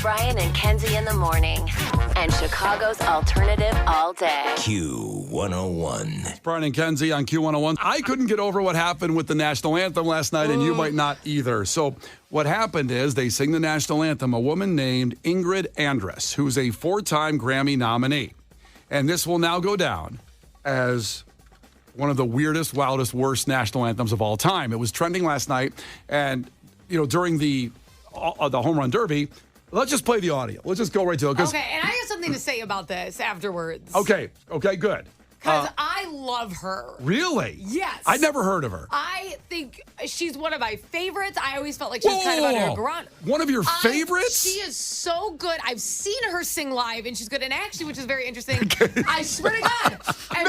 Brian and Kenzie in the morning. And Chicago's alternative all day. Q101. It's Brian and Kenzie on Q101. I couldn't get over what happened with the national anthem last night, and you might not either. So what happened is they sing the national anthem, a woman named Ingrid Andress, who's a 4-time Grammy nominee. And this will now go down as one of the weirdest, wildest, worst national anthems of all time. It was trending last night, and during the home run derby. Let's just play the audio. Let's just go right to it. Okay, and I have something to say about this afterwards. Okay, good. Because I love her. Really? Yes. I'd never heard of her. I think she's one of my favorites. I always felt like she was kind of underground. One of your favorites? She is so good. I've seen her sing live, and she's good. And actually, which is very interesting, I sweir to God. And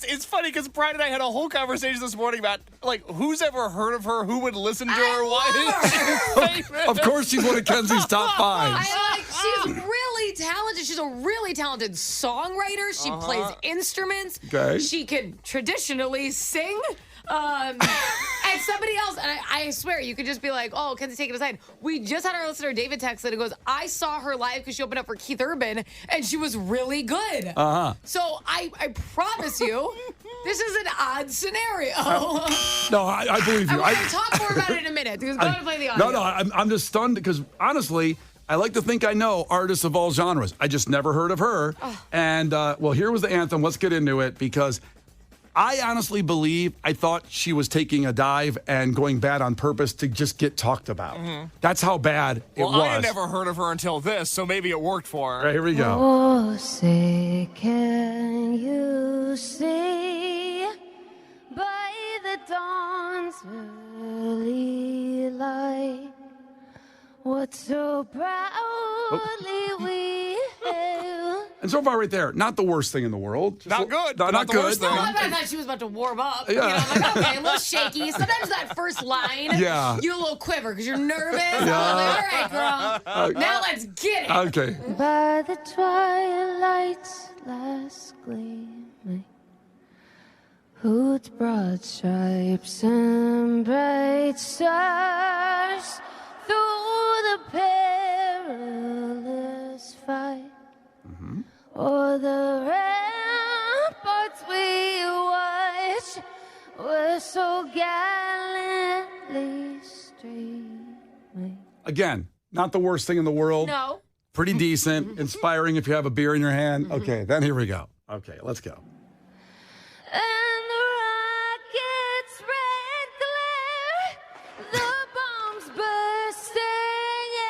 it's funny because Brian and I had a whole conversation this morning about, who's ever heard of her? Who would listen to her? Why is she your favorite? Of course, she's one of Kenzie's top fives. She's really talented. She's a really talented songwriter. She plays instruments. Okay. She can traditionally sing. And somebody else, and I swear, you could just be like, oh, Kenzie, take it aside. We just had our listener, David, text and goes, I saw her live because she opened up for Keith Urban, and she was really good. Uh-huh. So I promise you, this is an odd scenario. No, I believe you. I'm going to talk more about it in a minute, because I'm going to play the audio. No, I'm just stunned because, honestly, I like to think I know artists of all genres. I just never heard of her. Oh. And, here was the anthem. Let's get into it because I honestly believe I thought she was taking a dive and going bad on purpose to just get talked about. Mm-hmm. That's how bad it was. Well, I had never heard of her until this, so maybe it worked for her. All right, here we go. Oh, say, can you see by the dawn's early light what so proudly we hailed? And so far right there, not the worst thing in the world. Just not good. Not the good. Worst thing. I thought she was about to warm up. Yeah. I'm like, okay, a little shaky. Sometimes that first line, you a little quiver because you're nervous. Yeah. I'm like, all right, girl. Now let's get it. Okay. By the twilight's last gleaming, whose broad stripes and bright stars through the perilous fight, o'er the ramparts we watch were so gallantly streaming. Again, not the worst thing in the world. No. Pretty decent, inspiring if you have a beer in your hand. Okay, then here we go. Okay, let's go. And the rocket's red glare, the bombs bursting in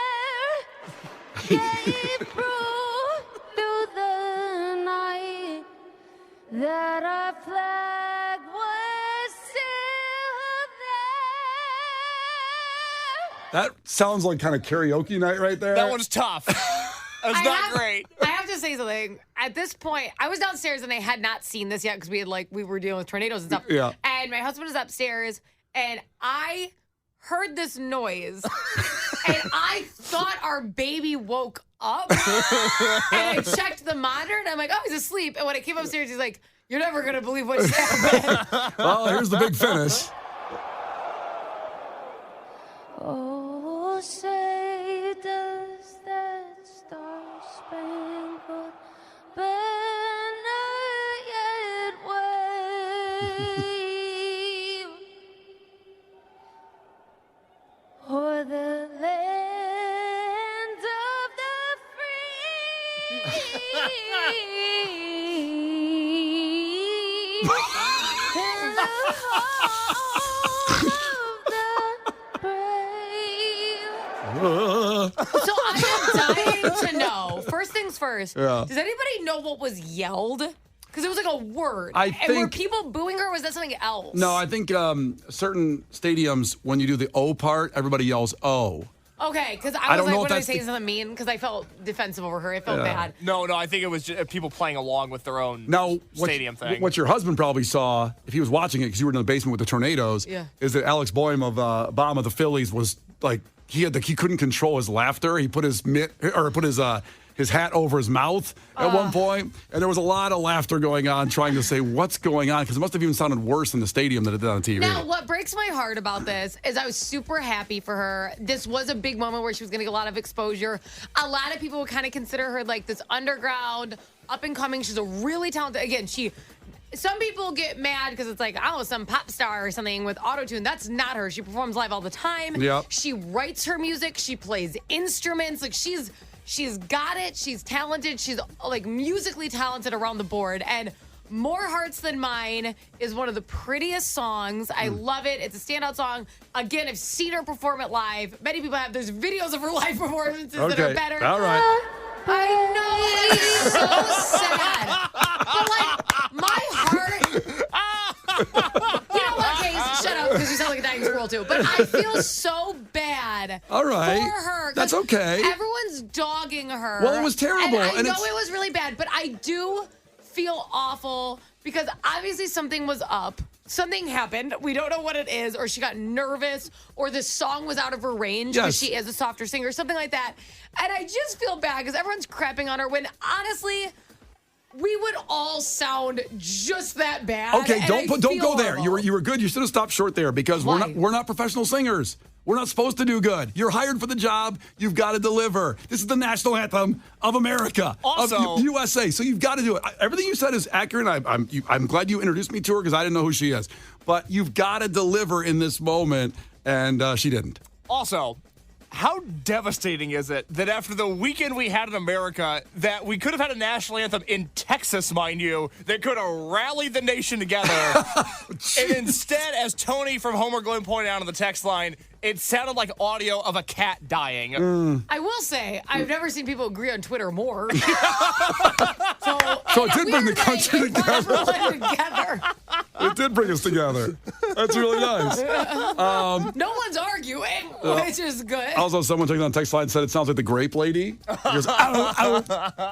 air, gave proof through the night that our flag was still there. That sounds like kind of karaoke night right there. That one's tough. That's not great. I have to say something. At this point, I was downstairs and I had not seen this yet because we were dealing with tornadoes and stuff. Yeah. And my husband was upstairs and I heard this noise and I thought our baby woke up. And I checked the monitor and I'm like, oh, he's asleep. And when I came upstairs, he's like, you're never going to believe what just happened. Well, here's the big finish. Oh, say does that star-spangled banner yet wave o'er the land of the free and the home of the brave? So I am dying to know. First things first. Yeah. Does anybody know what was yelled? Because it was like a word. I And were think- people booing her or was that something else? No, I think certain stadiums, when you do the O part, everybody yells O. Okay, because I I don't was know like, if what am I that's saying something mean? Because I felt defensive over her. I felt bad. No, I think it was just people playing along with their own Now, stadium thing. what your husband probably saw, if he was watching it because you were in the basement with the tornadoes, is that Alex Boehm of Bomb of the Phillies was like, he couldn't control his laughter. He put his his hat over his mouth at one point, and there was a lot of laughter going on trying to say what's going on because it must have even sounded worse in the stadium than it did on TV. Now, what breaks my heart about this is I was super happy for her. This was a big moment where she was going to get a lot of exposure. A lot of people would kind of consider her like this underground, up and coming. She's a really talented. Again, some people get mad because it's like, oh, some pop star or something with autotune. That's not her. She performs live all the time. Yep. She writes her music. She plays instruments. Like she's got it. She's talented. She's like musically talented around the board. And More Hearts Than Mine is one of the prettiest songs. I love it. It's a standout song. Again, I've seen her perform it live. Many people have. There's videos of her live performances that are better. All right. I know, it's so sad. But like, my heart. You know what, Case? Shut up, because you sound like a dying squirrel too. But I feel so bad. All right. For her. That's okay. Everyone's dogging her. Well, it was terrible. And I know it's... it was really bad, but I do feel awful because obviously something was up. Something happened. We don't know what it is, or she got nervous, or the song was out of her range because she is a softer singer, something like that. And I just feel bad because everyone's crapping on her when honestly, we would all sound just that bad. Okay, don't go there. Horrible. You were good. You should have stopped short there because we're not professional singers. We're not supposed to do good. You're hired for the job. You've got to deliver. This is the national anthem of America, also, of USA. So you've got to do it. Everything you said is accurate. I'm glad you introduced me to her because I didn't know who she is. But you've got to deliver in this moment, and she didn't. Also, how devastating is it that after the weekend we had in America, that we could have had a national anthem in Texas, mind you, that could have rallied the nation together. And instead, as Tony from Homer Glen pointed out on the text line, it sounded like audio of a cat dying. I will say, I've never seen people agree on Twitter more. So it did bring the country together. It did bring us together. That's really nice. No one's arguing, which is good. Also, someone took it on the text line and said it sounds like the grape lady. He goes, ow, ow.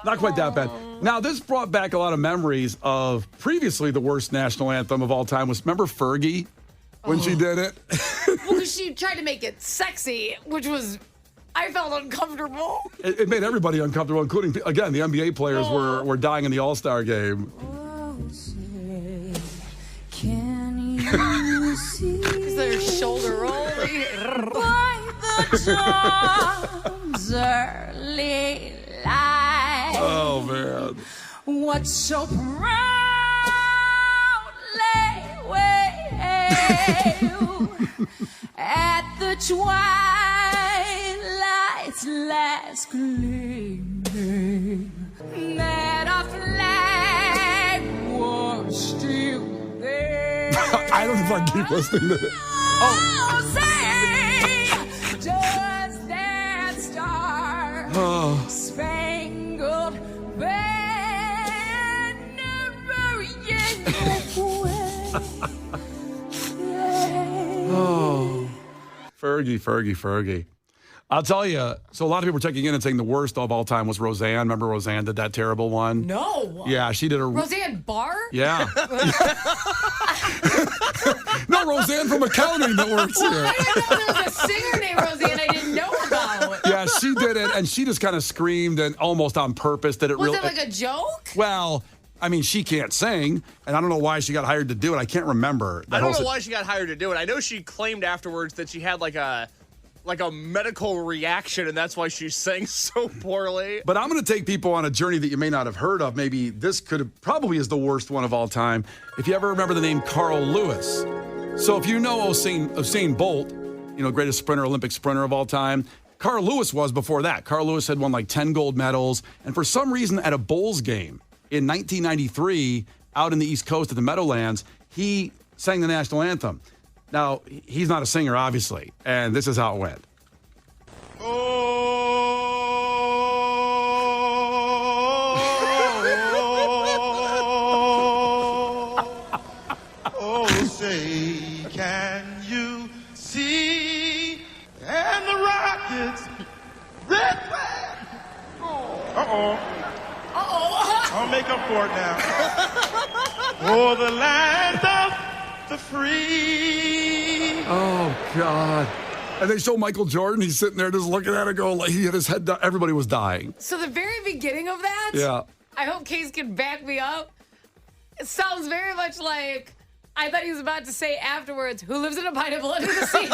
Not quite that bad. Now, this brought back a lot of memories of previously the worst national anthem of all time was, remember Fergie when she did it? Well, she tried to make it sexy, which was, I felt uncomfortable. It made everybody uncomfortable, including, again, the NBA players were dying in the All-Star game. Can you see? Because their shoulder rolling. By the dawn's early light. Oh, man. What so proudly wave at the twilight's last gleaming, that our flag was still there. I don't know if I can keep listening to it. Oh, say, does that star spangled banner yet Oh, Fergie. I'll tell you, so a lot of people were checking in and saying the worst of all time was Roseanne. Remember Roseanne did that terrible one? No. Yeah, she did a... Roseanne Barr? Yeah. No, Roseanne from accounting that works here. I didn't know there was a singer named Roseanne I didn't know about. Yeah, she did it, and she just kind of screamed and almost on purpose did it. Was it like a joke? Well, I mean, she can't sing, and I don't know why she got hired to do it. I can't remember. I don't know why she got hired to do it. I know she claimed afterwards that she had like a medical reaction, and that's why she sang so poorly. But I'm going to take people on a journey that you may not have heard of. Maybe this probably is the worst one of all time. If you ever remember the name Carl Lewis. So if you know Usain Bolt, greatest sprinter, Olympic sprinter of all time, Carl Lewis was before that. Carl Lewis had won like 10 gold medals. And for some reason at a Bulls game in 1993 out in the East Coast at the Meadowlands, he sang the national anthem. Now, he's not a singer, obviously, and this is how it went. Oh, say, can you see? And the Rockets, red flag. Uh-oh. I'll make up for it now. Oh, the land of the free. Oh, God. And they show Michael Jordan. He's sitting there just looking at it going, like he had his head down. Everybody was dying. So the very beginning of that, Yeah. I hope Case can back me up. It sounds very much like I thought he was about to say afterwards, who lives in a pineapple under the sea?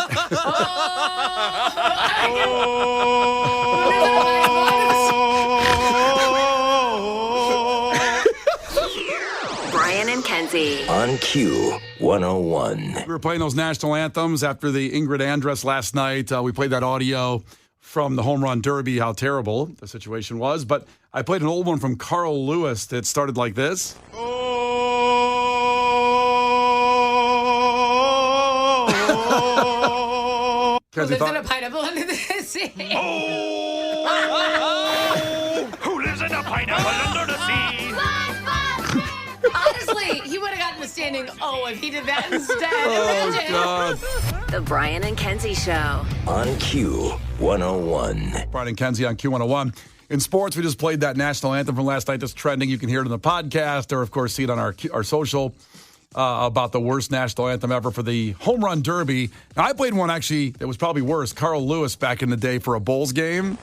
Brian and Kenzie. On Q 101. We were playing those national anthems after the Ingrid Andress last night. We played that audio from the home run derby, how terrible the situation was. But I played an old one from Carl Lewis that started like this. Who lives in a pineapple under the sea? Who lives in a pineapple under the sea? Honestly, he would have gotten a standing O if he did that instead. Oh, Imagine. God. The Brian and Kenzie Show. On Q 101. Brian and Kenzie on Q101. In sports, we just played that national anthem from last night that's trending. You can hear it in the podcast or, of course, see it on our social about the worst national anthem ever for the home run derby. Now, I played one, actually, that was probably worse. Carl Lewis back in the day for a Bulls game.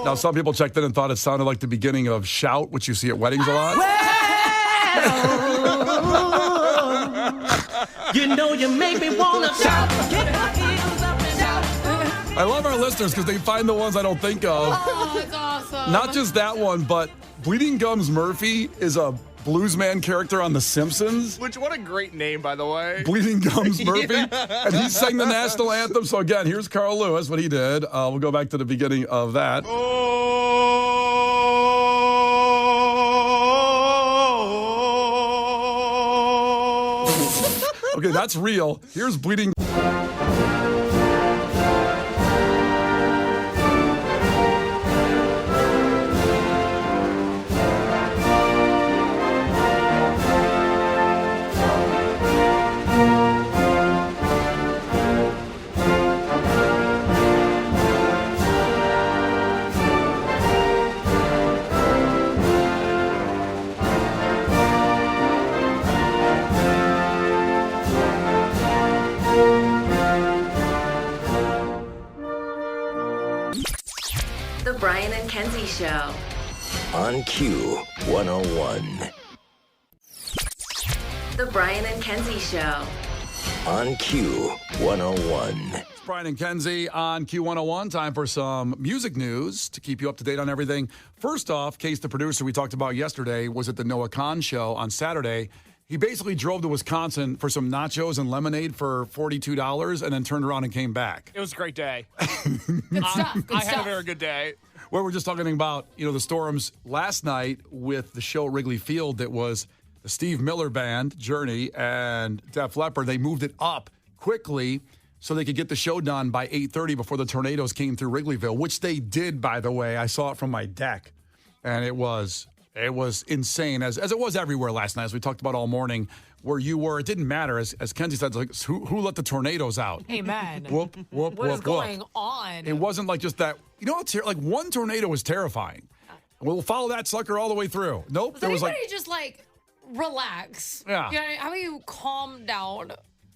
Now, some people checked in and thought it sounded like the beginning of Shout, which you see at weddings a lot. You know you make me wanna shout. Get my heels up and shout. I love our listeners because they find the ones I don't think of. Oh, it's awesome. Not just that one, but Bleeding Gums Murphy is a bluesman character on The Simpsons. Which, what a great name, by the way. Bleeding Gums Murphy. And he sang the national anthem. So again, here's Carl Lewis, what he did. We'll go back to the beginning of that. Okay, that's real. Here's Bleeding. The Brian and Kenzie Show. On Q 101. The Brian and Kenzie Show. On Q 101. It's Brian and Kenzie on Q101. Time for some music news to keep you up to date on everything. First off, Case, the producer we talked about yesterday, was at the Noah Kahan show on Saturday. He basically drove to Wisconsin for some nachos and lemonade for $42 and then turned around and came back. It was a great day. Good stuff. Good I had a stuff. very good day. Where we're just talking about, the storms last night with the show at Wrigley Field that was the Steve Miller Band, Journey, and Def Leppard. They moved it up quickly so they could get the show done by 8:30 before the tornadoes came through Wrigleyville, which they did, by the way. I saw it from my deck, and it was insane, as it was everywhere last night, as we talked about all morning, where you were. It didn't matter, as Kenzie said, like, who let the tornadoes out? Amen. Whoop, whoop, What is whoop, going whoop. on? It wasn't like just that. Like one tornado was terrifying. We'll follow that sucker all the way through. Nope. Does anybody just relax? Yeah. How about you calm down?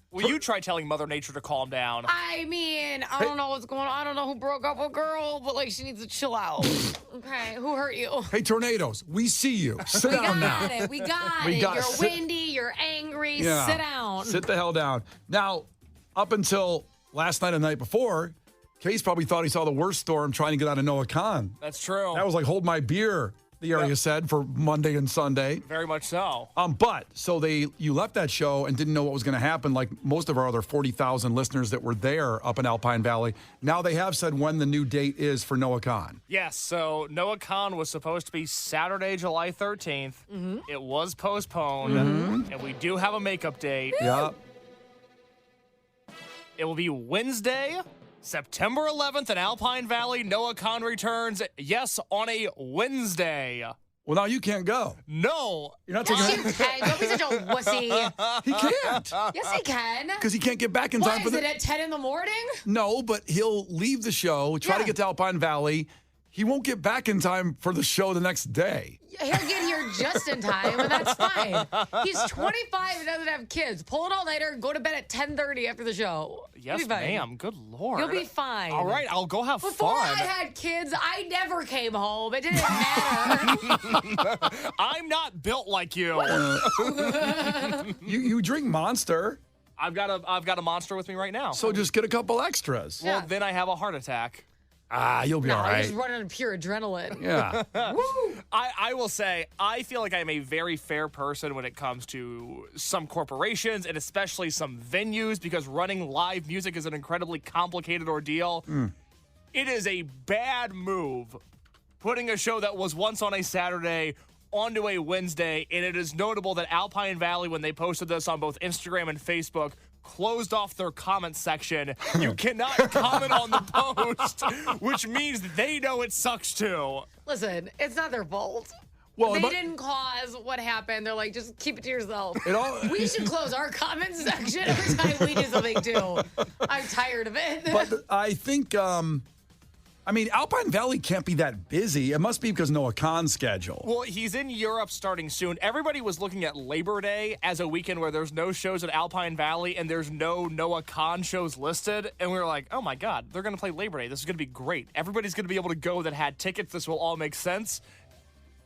Will you try telling Mother Nature to calm down? I mean, I don't know what's going on. I don't know who broke up with girl, but she needs to chill out. Okay, who hurt you? Hey, tornadoes, we see you. Sit down now. We got We it. got- You're sit- windy. You're angry. Yeah. Sit down. Sit the hell down. Now, up until last night and the night before, Case probably thought he saw the worst storm trying to get out of Noah Kahan. That's true. That was like hold my beer, the area said, for Monday and Sunday. Very much so. So you left that show and didn't know what was going to happen, like most of our other 40,000 listeners that were there up in Alpine Valley. Now they have said when the new date is for Noah Kahan. Yes, so Noah Kahan was supposed to be Saturday, July 13th. Mm-hmm. It was postponed, and we do have a makeup date. Yeah. It will be Wednesday, September 11th in Alpine Valley. Noah Kahan returns, yes, on a Wednesday. Well, now you can't go. No. You're not Yes, taking you can. Don't be such a wussy. He can't. Yes, he can. Because he can't get back in Why time for is the... it at 10 in the morning? No, but he'll leave the show, try to Yeah. get to Alpine Valley. he won't get back in time for the show the next day. He'll get here just in time, and that's fine. He's 25 and doesn't have kids. Pull an all-nighter, go to bed at 10:30 after the show. Yes, You'll be fine. ma'am. Good Lord. You'll be fine. All right, I'll go have Before fun. I had kids, I never came home. It didn't matter. I'm not built like you. You drink Monster, I've got a monster with me right now. so just get a couple extras. Well, then I have a heart attack. You'll be all I'm right. just running on pure adrenaline. Yeah. I will say, I feel like I'm a very fair person when it comes to some corporations and especially some venues because running live music is an incredibly complicated ordeal. It is a bad move putting a show that was once on a Saturday onto a Wednesday, and it is notable that Alpine Valley, when they posted this on both Instagram and Facebook, closed off their comment section. You cannot comment on the post, which means they know it sucks too. Listen, it's not their fault. Well, They but- didn't cause what happened. They're like, just keep it to yourself. It all- We should close our comment section every time we do something too. I'm tired of it. But I think, Alpine Valley can't be that busy. It must be because Noah Khan's schedule. Well, he's in Europe starting soon. Everybody was looking at Labor Day as a weekend where there's no shows at Alpine Valley and there's no Noah Khan shows listed. And we were like, oh my God, they're going to play Labor Day. This is going to be great. Everybody's going to be able to go that had tickets. This will all make sense.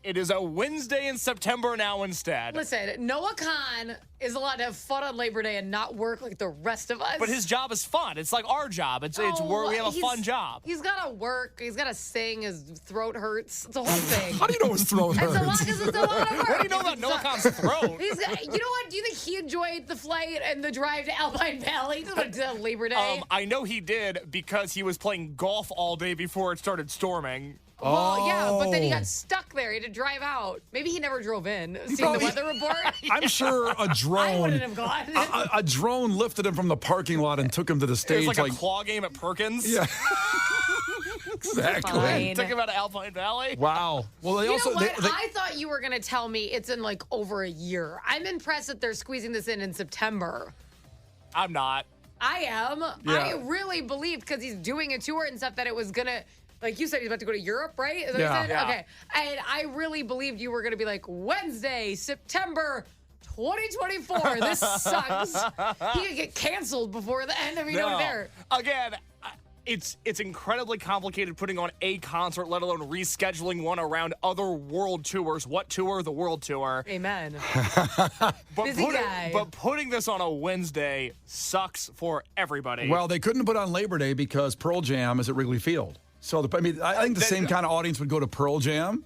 It is a Wednesday in September now instead. Listen, Noah Khan is allowed to have fun on Labor Day and not work like the rest of us. But his job is fun. It's like our job. It's where we have a fun job. He's got to work. He's got to sing. His throat hurts. It's a whole thing. How do you know his throat It's a lot hurts? because it's a lot of work. What do you know about Noah Khan's throat? You know what? Do you think he enjoyed the flight and the drive to Alpine Valley? He just went to Labor Day. I know he did because he was playing golf all day before it started storming. Well, yeah, but then he Oh. got stuck there. He had to drive out. Maybe he never drove in. Seeing probably- the weather report, I'm sure a I drone. wouldn't have gone. A drone lifted him from the parking lot and took him to the It stage. was like a claw game at Perkins. Yeah. Exactly. Fine. Took him out of Alpine Valley. Wow. Well, they You also know what? they- I thought you were going to tell me it's in like over a year. I'm impressed that they're squeezing this in September. I'm not. I am. Yeah. I really believed because he's doing a tour and stuff that it was going to, like you said, he's about to go to Europe, right? Is that what you Yeah. said? Yeah. Okay. And I really believed you were going to be like, Wednesday, September 2024. This sucks. He could get canceled before the end if he don't there. Again, it's incredibly complicated putting on a concert, let alone rescheduling one around other world tours. What tour? The world tour. Amen. But Busy guy. but putting this on a Wednesday sucks for everybody. well, they couldn't put on Labor Day because Pearl Jam is at Wrigley Field. So I think the same kind of audience would go to Pearl Jam.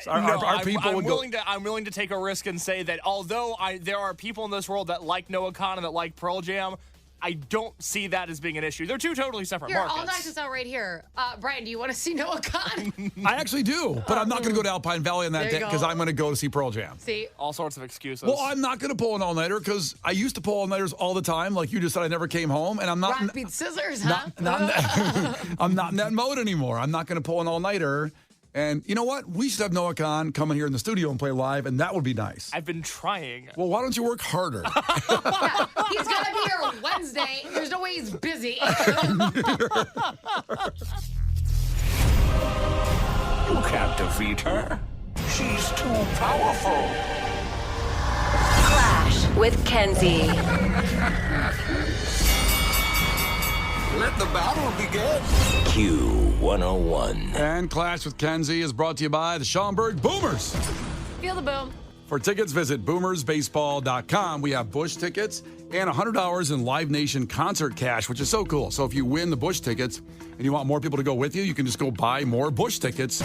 Our people would go. I'm willing to take a risk and say that although there are people in this world that like Noah Khan and that like Pearl Jam, I don't see that as being an issue. They're two totally separate Here, markets. I'll knock this out right here. Brian, do you want to see Noah Khan? I actually do, but I'm not going to go to Alpine Valley on that There you day because go. I'm going to go to see Pearl Jam. See, All sorts of excuses. Well, I'm not going to pull an all-nighter because I used to pull all-nighters all the time. Like you just said, I never came home, and I'm not. rock, beat, scissors, huh? I'm not in that mode anymore. I'm not going to pull an all-nighter. And you know what? We should have Noah Khan come in here in the studio and play live, and that would be nice. I've been trying. Well, why don't you work harder? Yeah, he's going to be here Wednesday. There's no way he's busy. You can't defeat her. She's too powerful. Clash with Kenzie. Let the battle begin. Q101. And Clash with Kenzie is brought to you by the Schaumburg Boomers. Feel the boom. For tickets, visit boomersbaseball.com. We have Busch tickets and $100 in Live Nation concert cash, which is so cool. So if you win the Busch tickets and you want more people to go with you, you can just go buy more Busch tickets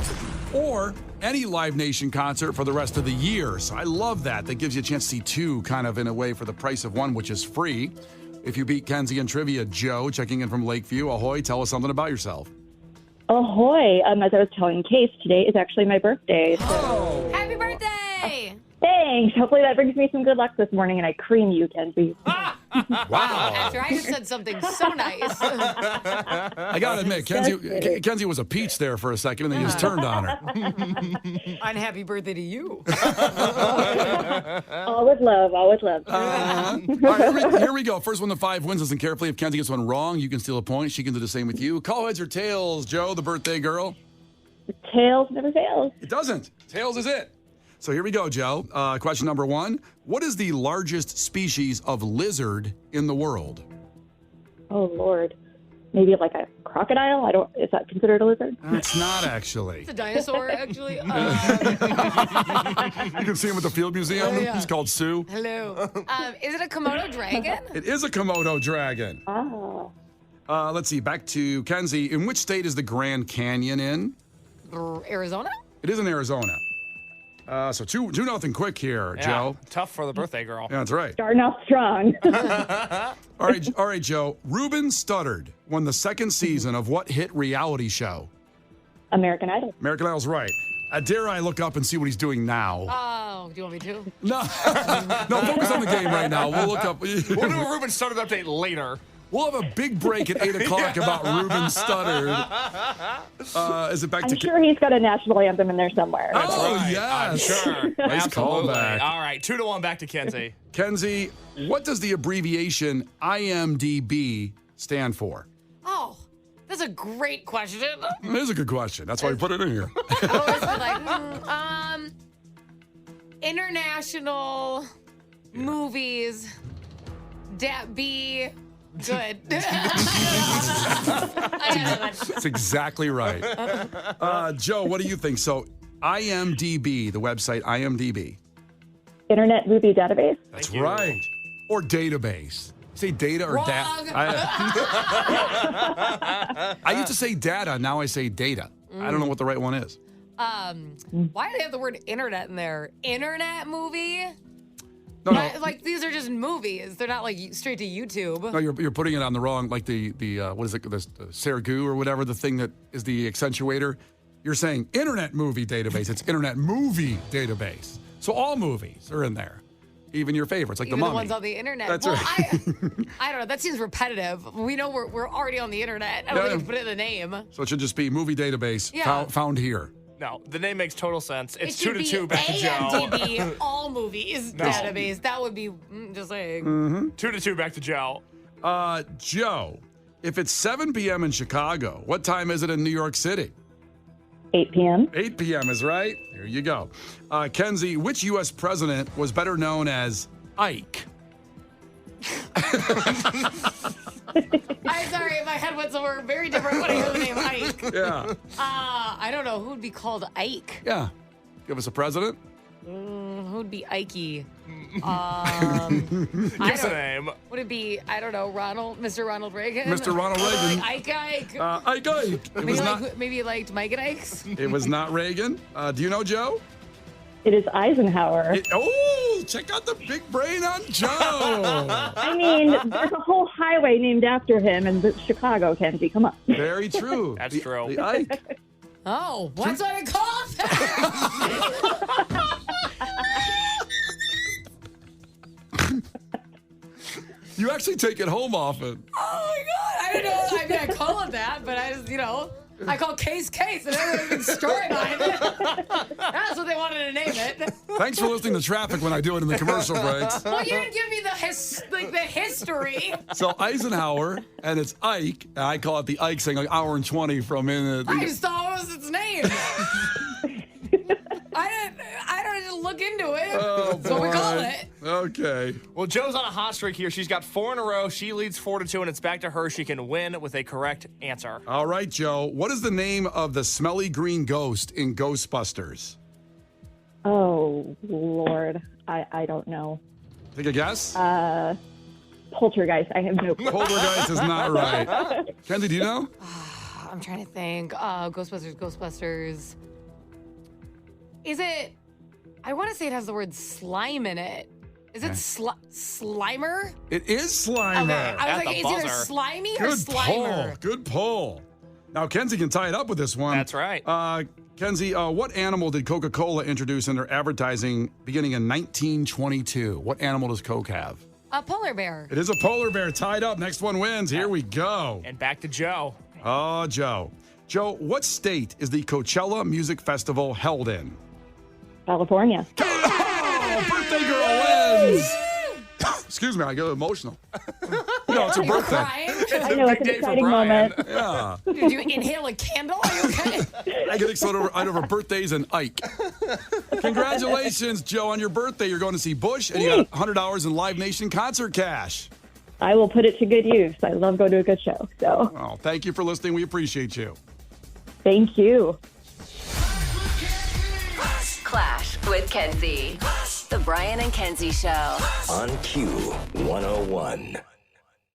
or any Live Nation concert for the rest of the year. So I love that. That gives you a chance to see two kind of in a way for the price of one, which is free. If you beat Kenzie in trivia, Joe, checking in from Lakeview, ahoy, tell us something about yourself. Ahoy. As I was telling Case, today is actually my birthday. So Happy birthday! thanks. Hopefully that brings me some good luck this morning and I cream you, Kenzie. Wow. After I just said something so nice. I got to admit, Kenzie was a peach there for a second, and then you just turned on her. And happy birthday to you. All with love, all with love. All right, here we go. First one to 5 wins. Listen carefully. If Kenzie gets one wrong, you can steal a point. She can do the same with you. Call heads or tails, Joe, the birthday girl. Tails never fails. It doesn't. Tails is it. So here we go, Joe. Question number 1. What is the largest species of lizard in the world? Oh, Lord. Maybe like a crocodile? Is that considered a lizard? It's not actually. It's a dinosaur, actually. You can see him at the Field Museum. Oh, yeah. He's called Sue. Hello. Is it a Komodo dragon? It is a Komodo dragon. Oh. Let's see. Back to Kenzie. In which state is the Grand Canyon in? Arizona? It is in Arizona. So 2-0 quick here, Yeah, Joe. tough for the birthday girl. Yeah, that's right. Starting off strong. All right, Joe. Ruben Studdard won the second season of what hit reality show? American Idol. American Idol's right. Dare I look up and see what he's doing now? Oh, do you want me to? No, focus on the game right now. We'll look up. We'll do a Ruben Studdard update later. We'll have a big break at 8 o'clock about Ruben Studdard. Is it back to? I'm sure he's got a national anthem in there somewhere. Oh, Right, yes. I'm sure. Nice Absolutely. callback. All right, 2-1 back to Kenzie. Kenzie, what does the abbreviation IMDb stand for? Oh, that's a great question. It is a good question. That's why we put it in here. I've always been like, international movies that be good. That's exactly right. Joe, what do you think? So IMDb, the website IMDb. Internet Movie Database. That's Thank you. right. Or database. Say data or Wrong. data. I used to say data. Now I say data. I don't know what the right one is. Why do they have the word internet in there? Internet movie? No, Like these are just movies. They're not like straight to YouTube. No, you're putting it on the wrong, like the what is it, the Sergu or whatever, the thing that is the accentuator. You're saying Internet Movie Database. It's Internet Movie Database. So all movies are in there, even your favorites, like Even The the Mummy. ones on the internet. That's well, right. I don't know. That seems repetitive. We know we're already on the internet. I don't think we put it in the name. So it should just be Movie Database Yeah. found here. No, the name makes total sense. It's It should 2-2 back to Joe. AMDB, all movies database. That would be just saying. 2-2 back to Joe. Joe, if it's 7 p.m. in Chicago, what time is it in New York City? 8 p.m. 8 p.m. is right. Here you go. Kenzie, which U.S. president was better known as Ike? I'm sorry, my head went somewhere very different when I heard the name Ike. Yeah. I don't know. Who would be called Ike? Yeah. Give us a president. Who would be Ikey? Give us a name. Would it be, I don't know, Mr. Ronald Reagan? Mr. Ronald Reagan. Ike. Ike. It Maybe, was not. maybe he liked Mike and Ike's? It was not Reagan. Do you know Joe? It is Eisenhower. Check out the big brain on Joe. I mean, there's a whole highway named after him in Chicago, Kenzie. Come on. Very true. That's true. The Ike. Oh, what's what it called? You actually take it home often. Oh my God. I don't know. I mean, I call it that, but I just, I call case, and everyone's been story behind it. That's what they wanted to name it. Thanks for listening to Traffic when I do it in the commercial breaks. Well, you didn't give me the history. So Eisenhower, and it's Ike. And I call it the Ike saying like hour and 20 from in. I just thought it was its name. I didn't look into it. Oh, That's what we boy. call it. Okay. Well, Joe's on a hot streak here. She's got 4 in a row. She leads 4-2, and it's back to her. She can win with a correct answer. All right, Joe. What is the name of the smelly green ghost in Ghostbusters? Oh, Lord. I don't know. Take a guess? Poltergeist. I have no clue. Poltergeist is not right. Kenzie, do you know? I'm trying to think. Ghostbusters. Is it? I want to say it has the word slime in it. Is it Slimer? It is Slimer. Okay, I was At like, the it's either buzzer. slimy or Good Slimer. pull. Good pull. Now, Kenzie can tie it up with this one. That's right. Kenzie, what animal did Coca-Cola introduce in their advertising beginning in 1922? What animal does Coke have? A polar bear. It is a polar bear. Tied up. Next one wins. Here we go. And back to Joe. Oh, Joe. Joe, what state is the Coachella Music Festival held in? California. Oh, birthday girl wins. Excuse me, I get emotional. No, it's a You're birthday. crying? I know, it's an big day for exciting Brian. moment. Yeah. Did you inhale a candle? Are you okay? I get excited over birthdays and Ike. Congratulations, Joe, on your birthday. You're going to see Bush, and you got $100 in Live Nation concert cash. I will put it to good use. I love going to a good show. So Oh, thank you for listening. We appreciate you. thank you. Clash with Kenzie. The Brian and Kenzie Show. On Q 101.